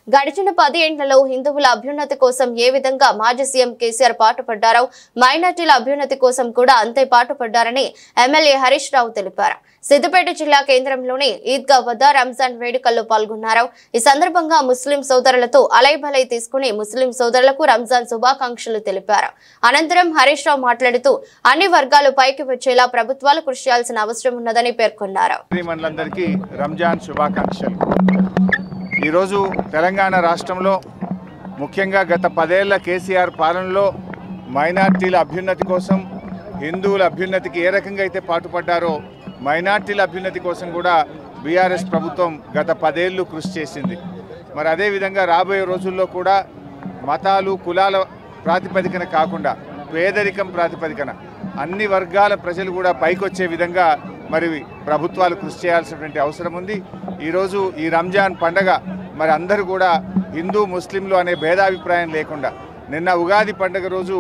గడిచిన 10 ఏళ్లలో హిందువుల అభ్యున్నతి కోసం ఏ విధంగా మాజీ సీఎం కేసీఆర్ పాటుపడ్డారో మైనార్టీల అభ్యున్నతి కోసం కూడా అంతే పాటుపడ్డారని ఎమ్మెల్యే హరీష్ రావు తెలిపారు. సిద్దిపేట జిల్లా కేంద్రంలోని ఈద్గా వద్ద రంజాన్ వేడుకల్లో పాల్గొన్నారు. ఈ సందర్భంగా ముస్లిం సోదరులతో అలైబలై తీసుకుని ముస్లిం సోదరులకు రంజాన్ శుభాకాంక్షలు తెలిపారు. అనంతరం హరీష్ రావు మాట్లాడుతూ అన్ని వర్గాలు పైకి వచ్చేలా ప్రభుత్వాలు కృషి చేయాల్సిన అవసరం ఉన్నదని పేర్కొన్నారు. ఈరోజు తెలంగాణ రాష్ట్రంలో ముఖ్యంగా గత 10 ఏళ్ల కేసీఆర్ పాలనలో మైనార్టీల అభ్యున్నతి కోసం హిందువుల అభ్యున్నతికి ఏ రకంగా అయితే పాటుపడ్డారో మైనార్టీల అభ్యున్నతి కోసం కూడా బీఆర్ఎస్ ప్రభుత్వం గత 10 ఏళ్లు కృషి చేసింది. మరి అదేవిధంగా రాబోయే రోజుల్లో కూడా మతాలు కులాల ప్రాతిపదికన కాకుండా పేదరికం ప్రాతిపదికన అన్ని వర్గాల ప్రజలు కూడా పైకొచ్చే విధంగా మరి ప్రభుత్వాలు కృషి చేయాల్సినటువంటి అవసరం ఉంది. ఈరోజు ఈ రంజాన్ పండగ మరి అందరూ కూడా హిందూ ముస్లింలు అనే భేదాభిప్రాయం లేకుండా నిన్న ఉగాది పండుగ రోజు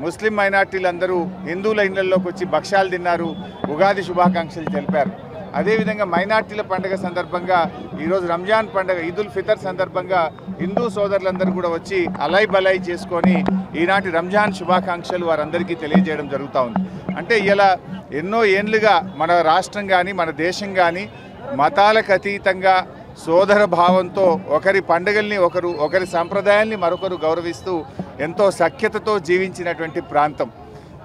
ముస్లిం మైనార్టీలందరూ హిందువుల ఇళ్లలోకి వచ్చి భక్ష్యాలు తిన్నారు, ఉగాది శుభాకాంక్షలు తెలిపారు. అదేవిధంగా మైనార్టీల పండుగ సందర్భంగా ఈరోజు రంజాన్ పండుగ ఈదుల్ ఫితర్ సందర్భంగా హిందూ సోదరులందరూ కూడా వచ్చి అలై బలై చేసుకొని ఈనాటి రంజాన్ శుభాకాంక్షలు వారందరికీ తెలియజేయడం జరుగుతూ ఉంది. అంటే ఇలా ఎన్నో ఏళ్లుగా మన రాష్ట్రం కానీ మన దేశం కానీ మతాలకు అతీతంగా సోదర భావంతో ఒకరి పండుగల్ని ఒకరి సంప్రదాయాల్ని మరొకరు గౌరవిస్తూ ఎంతో సఖ్యతతో జీవించినటువంటి ప్రాంతం.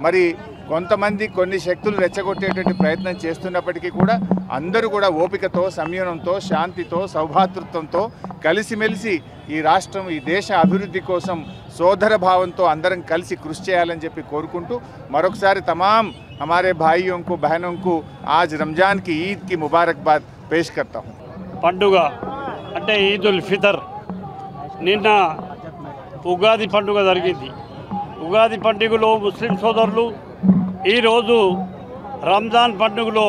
మరి కొంతమంది కొన్ని శక్తులు రెచ్చగొట్టేటువంటి ప్రయత్నం చేస్తున్నప్పటికీ కూడా అందరూ కూడా ఓపికతో సంయమనంతో శాంతితో సౌభాతృత్వంతో కలిసిమెలిసి ఈ రాష్ట్రం ఈ దేశ అభివృద్ధి కోసం సోదర భావంతో అందరం కలిసి కృషి చేయాలని చెప్పి కోరుకుంటూ మరొకసారి तमाम हमारे भाइयों को बहनों को आज रमजान की ईद की मुबारकबाद पेश करता हूँ. పండుగ అంటే ఈదుల్ ఫితర్ నిన్న ఉగాది పండుగ జరిగింది. ఉగాది పండుగలో ముస్లిం సోదరులు ఈరోజు రంజాన్ పండుగలో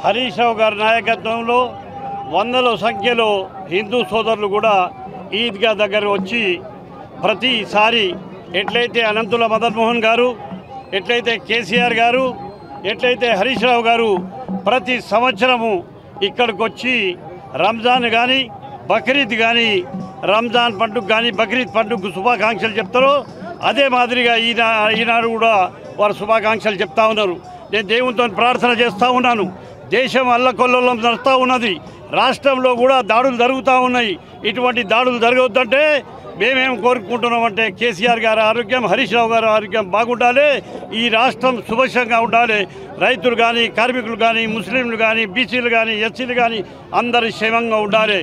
హరీష్ రావు గారి నాయకత్వంలో వందల సంఖ్యలో హిందూ సోదరులు కూడా ఈద్గా దగ్గర వచ్చి ప్రతిసారి ఎట్లయితే అనంతుల మదన్మోహన్ గారు, ఎట్లయితే కేసీఆర్ గారు, ఎట్లయితే హరీష్ రావు గారు ప్రతి సంవత్సరము ఇక్కడికి వచ్చి రంజాన్ కానీ బక్రీద్ కానీ రంజాన్ పండుగ కానీ బక్రీద్ పండుగకు శుభాకాంక్షలు చెప్తారో అదే మాదిరిగా ఈనాడు కూడా వారు శుభాకాంక్షలు చెప్తా ఉన్నారు. నేను దేవునితో ప్రార్థన చేస్తూ ఉన్నాను. దేశం అల్లకొల్లోలం నడుస్తూ ఉన్నది. రాష్ట్రంలో కూడా దాడులు జరుగుతూ ఉన్నాయి. ఇటువంటి దాడులు జరగవద్దంటే మేమేం కోరుకుంటున్నామంటే కేసీఆర్ గారి ఆరోగ్యం, హరీష్ రావు గారి ఆరోగ్యం బాగుండాలి, ఈ రాష్ట్రం సుభిక్షంగా ఉండాలి, రైతులు కానీ కార్మికులు కానీ ముస్లింలు కానీ బీసీలు కానీ ఎస్సీలు కానీ అందరి క్షేమంగా ఉండాలి.